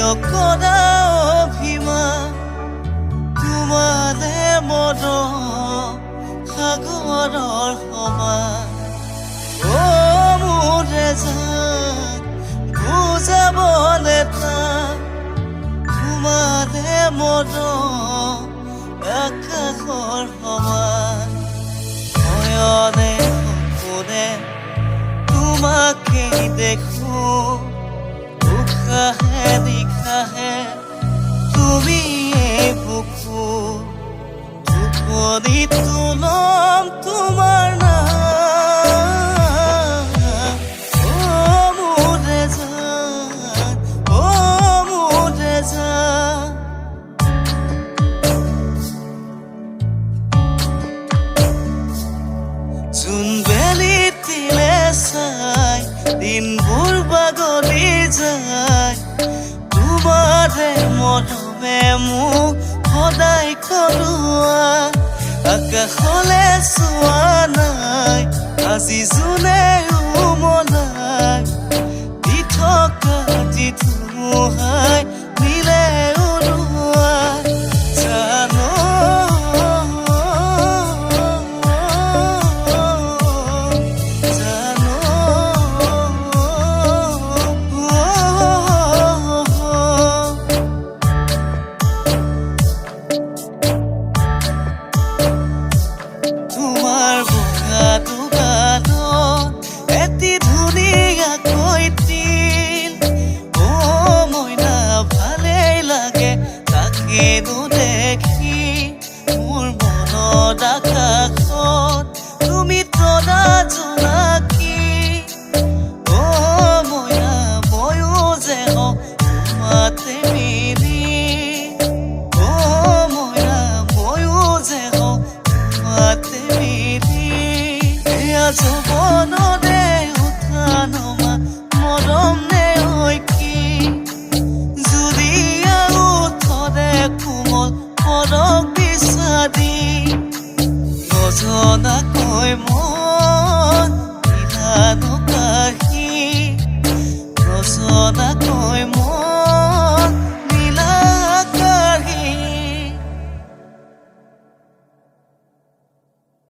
কৰা অভিমান তোমালে মৰম সাগৰৰ সমান মোৰে জান বুজাবলে টান তোমালে মৰম আকাশৰ সমান নয়নে সপোনে তোমাকেই দেখো উশাহে নিশাহে তুমিয়ে বুকু টোপনিতো লম তোমাৰ নাম মোৰে জান মোৰে জান জোনবেলি তিলে চাই দিনবোৰ বাগৰি যায় তোমাৰে মৰমে মোক সদায় কৰোৱা আকাশলে চোৱা নাই আজি জোনে উমলাই দি থকা যি ধুমুহাই নিলে উৰুৱা জানো দেখি মোৰ মনত আকাশত তুমি তৰা জোনাকী মইনা ময়ো যে মাতে মিলি মইনা ময়ো যে মাতে মিলি এয়া যৌৱনৰে উঠা নমা মৰম নে কি যদি উঠৰে কোমল মৰম বিচাৰি নজনাকৈ মন